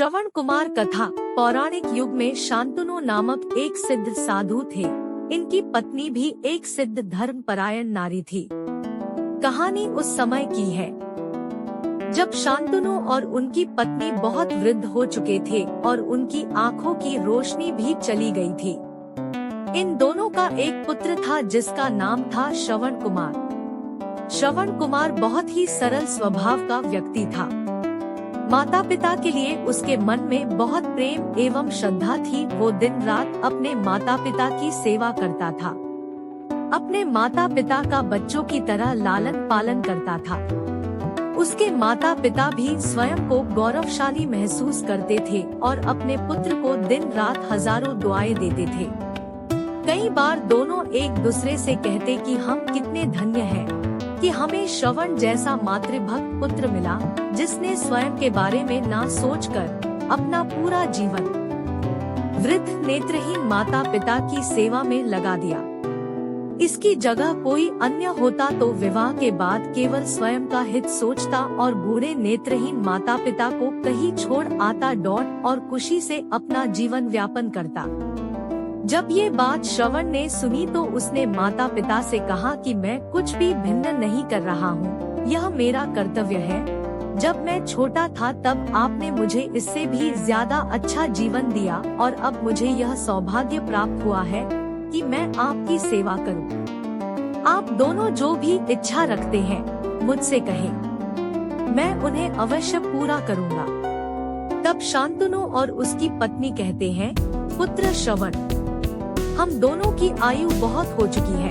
श्रवण कुमार कथा। पौराणिक युग में शांतनु नामक एक सिद्ध साधु थे। इनकी पत्नी भी एक सिद्ध धर्मपरायण नारी थी। कहानी उस समय की है जब शांतनु और उनकी पत्नी बहुत वृद्ध हो चुके थे और उनकी आंखों की रोशनी भी चली गई थी। इन दोनों का एक पुत्र था जिसका नाम था श्रवण कुमार। श्रवण कुमार बहुत ही सरल स्वभाव का व्यक्ति था। माता पिता के लिए उसके मन में बहुत प्रेम एवं श्रद्धा थी। वो दिन रात अपने माता पिता की सेवा करता था। अपने माता पिता का बच्चों की तरह लालन पालन करता था। उसके माता पिता भी स्वयं को गौरवशाली महसूस करते थे और अपने पुत्र को दिन रात हजारों दुआएं देते थे। कई बार दोनों एक दूसरे से कहते कि हम कितने धन्य हैं कि हमें श्रवण जैसा मातृभक्त पुत्र मिला, जिसने स्वयं के बारे में ना सोचकर अपना पूरा जीवन वृद्ध नेत्रहीन माता पिता की सेवा में लगा दिया। इसकी जगह कोई अन्य होता तो विवाह के बाद केवल स्वयं का हित सोचता और बूढ़े नेत्रहीन माता पिता को कहीं छोड़ आता दौड़ और खुशी से अपना जीवन व्यापन करता। जब ये बात श्रवण ने सुनी तो उसने माता पिता से कहा कि मैं कुछ भी भिन्न नहीं कर रहा हूँ, यह मेरा कर्तव्य है। जब मैं छोटा था तब आपने मुझे इससे भी ज्यादा अच्छा जीवन दिया और अब मुझे यह सौभाग्य प्राप्त हुआ है कि मैं आपकी सेवा करूं। आप दोनों जो भी इच्छा रखते हैं मुझसे कहें, मैं उन्हें अवश्य पूरा करूंगा। तब शांतनु और उसकी पत्नी कहते हैं, पुत्र श्रवण, हम दोनों की आयु बहुत हो चुकी है।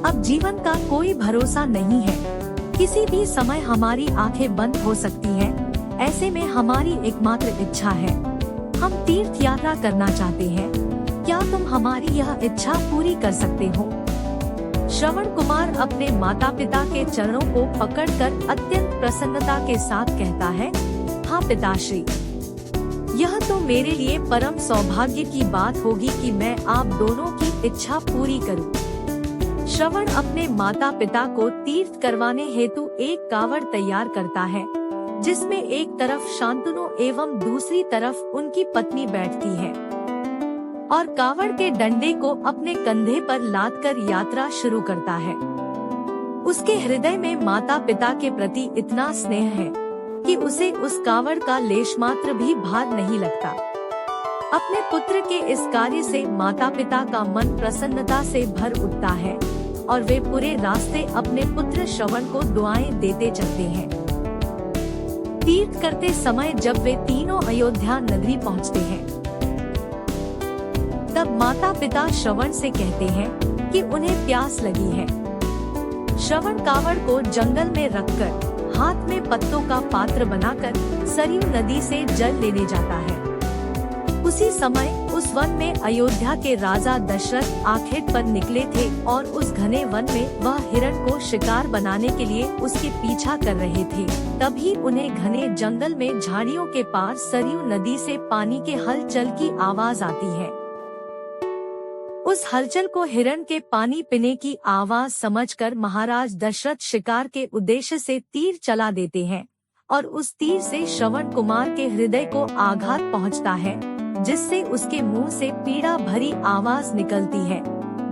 अब जीवन का कोई भरोसा नहीं है। किसी भी समय हमारी आंखें बंद हो सकती हैं। ऐसे में हमारी एकमात्र इच्छा है, हम तीर्थ यात्रा करना चाहते हैं। क्या तुम हमारी यह इच्छा पूरी कर सकते हो? श्रवण कुमार अपने माता पिता के चरणों को पकड़कर अत्यंत प्रसन्नता के साथ कहता है, हाँ पिताश्री, यह तो मेरे लिए परम सौभाग्य की बात होगी कि मैं आप दोनों की इच्छा पूरी करूं। श्रवण अपने माता पिता को तीर्थ करवाने हेतु एक कावड़ तैयार करता है, जिसमें एक तरफ शांतनु एवं दूसरी तरफ उनकी पत्नी बैठती है और कावड़ के डंडे को अपने कंधे पर लादकर यात्रा शुरू करता है। उसके हृदय में माता पिता के प्रति इतना स्नेह है कि उसे उस कावड़ का लेश मात्र भी भार नहीं लगता। अपने पुत्र के इस कार्य से माता पिता का मन प्रसन्नता से भर उठता है और वे पूरे रास्ते अपने पुत्र श्रवण को दुआएं देते चलते हैं। तीर्थ करते समय जब वे तीनों अयोध्या नगरी पहुंचते हैं, तब माता पिता श्रवण से कहते हैं कि उन्हें प्यास लगी है। श्रवण कावड़ को जंगल में रखकर हाथ में पत्तों का पात्र बनाकर सरयू नदी से जल लेने जाता है। उसी समय उस वन में अयोध्या के राजा दशरथ आखेट पर निकले थे और उस घने वन में वह हिरण को शिकार बनाने के लिए उसके पीछा कर रहे थे। तभी उन्हें घने जंगल में झाड़ियों के पार सरयू नदी से पानी के हलचल की आवाज आती है। उस हलचल को हिरण के पानी पीने की आवाज समझकर महाराज दशरथ शिकार के उद्देश्य से तीर चला देते हैं और उस तीर से श्रवण कुमार के हृदय को आघात पहुंचता है, जिससे उसके मुंह से पीड़ा भरी आवाज निकलती है,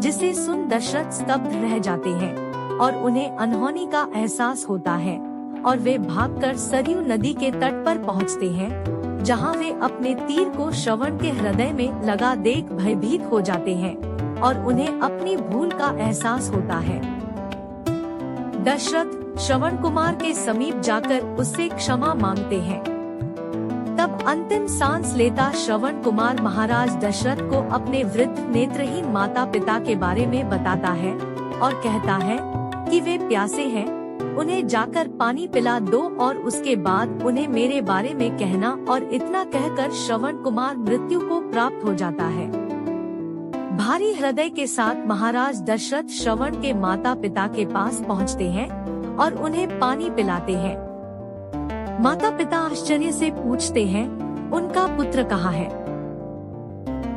जिसे सुन दशरथ स्तब्ध रह जाते हैं और उन्हें अनहोनी का एहसास होता है और वे भागकर सरयू नदी के तट पर पहुंचते हैं, जहां वे अपने तीर को श्रवण के हृदय में लगा देख भयभीत हो जाते हैं और उन्हें अपनी भूल का एहसास होता है। दशरथ श्रवण कुमार के समीप जाकर उससे क्षमा मांगते हैं। तब अंतिम सांस लेता श्रवण कुमार महाराज दशरथ को अपने वृद्ध नेत्रहीन माता पिता के बारे में बताता है और कहता है कि वे प्यासे हैं, उन्हें जाकर पानी पिला दो और उसके बाद उन्हें मेरे बारे में कहना। और इतना कहकर श्रवण कुमार मृत्यु को प्राप्त हो जाता है। भारी हृदय के साथ महाराज दशरथ श्रवण के माता पिता के पास पहुंचते हैं और उन्हें पानी पिलाते हैं। माता पिता आश्चर्य से पूछते हैं, उनका पुत्र कहाँ है?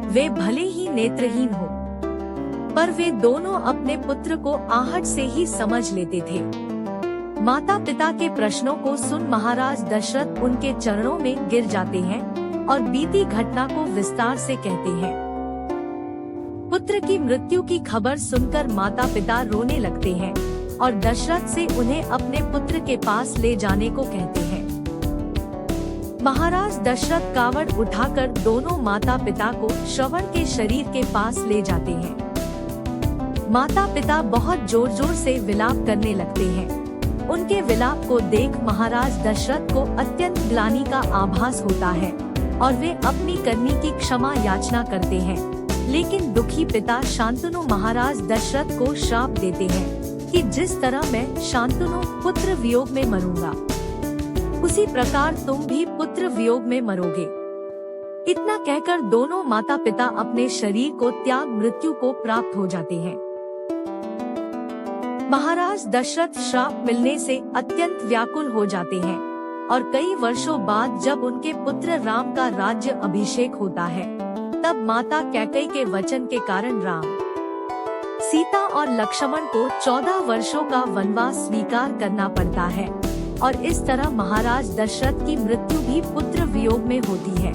वे भले ही नेत्रहीन हो, पर वे दोनों अपने पुत्र को आहट से ही समझ लेते थे। माता पिता के प्रश्नों को सुन महाराज दशरथ उनके चरणों में गिर जाते हैं और बीती घटना को विस्तार से कहते हैं। पुत्र की मृत्यु की खबर सुनकर माता पिता रोने लगते हैं और दशरथ से उन्हें अपने पुत्र के पास ले जाने को कहते हैं। महाराज दशरथ कावड़ उठाकर दोनों माता पिता को श्रवण के शरीर के पास ले जाते हैं। माता पिता बहुत जोर जोर से विलाप करने लगते हैं। उनके विलाप को देख महाराज दशरथ को अत्यंत ग्लानि का आभास होता है और वे अपनी करनी की क्षमा याचना करते हैं। लेकिन दुखी पिता शांतनु महाराज दशरथ को श्राप देते हैं कि जिस तरह मैं शांतनु पुत्र वियोग में मरूंगा, उसी प्रकार तुम भी पुत्र वियोग में मरोगे। इतना कहकर दोनों माता पिता अपने शरीर को त्याग मृत्यु को प्राप्त हो जाते हैं। महाराज दशरथ श्राप मिलने से अत्यंत व्याकुल हो जाते हैं और कई वर्षों बाद जब उनके पुत्र राम का राज्य अभिषेक होता है, तब माता कैकेयी के वचन के कारण राम, सीता और लक्ष्मण को 14 वर्षों का वनवास स्वीकार करना पड़ता है और इस तरह महाराज दशरथ की मृत्यु भी पुत्र वियोग में होती है।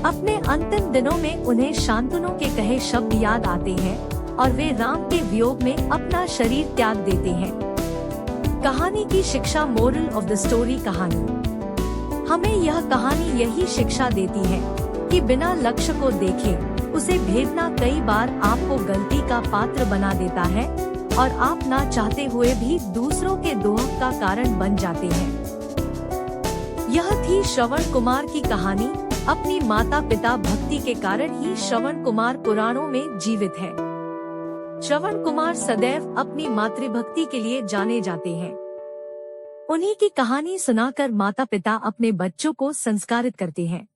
अपने अंतिम दिनों में उन्हें शांतनु के कहे शब्द याद आते हैं और वे राम के वियोग में अपना शरीर त्याग देते हैं। कहानी की शिक्षा, मोरल ऑफ द स्टोरी कहानी। हमें यह कहानी यही शिक्षा देती है कि बिना लक्ष्य को देखे उसे भेदना कई बार आपको गलती का पात्र बना देता है और आप ना चाहते हुए भी दूसरों के दोहक का कारण बन जाते हैं। यह थी श्रवण कुमार की कहानी। अपनी माता पिता भक्ति के कारण ही श्रवण कुमार पुराणों में जीवित है। श्रवण कुमार सदैव अपनी मातृभक्ति के लिए जाने जाते हैं। उन्हीं की कहानी सुनाकर माता पिता अपने बच्चों को संस्कारित करते हैं।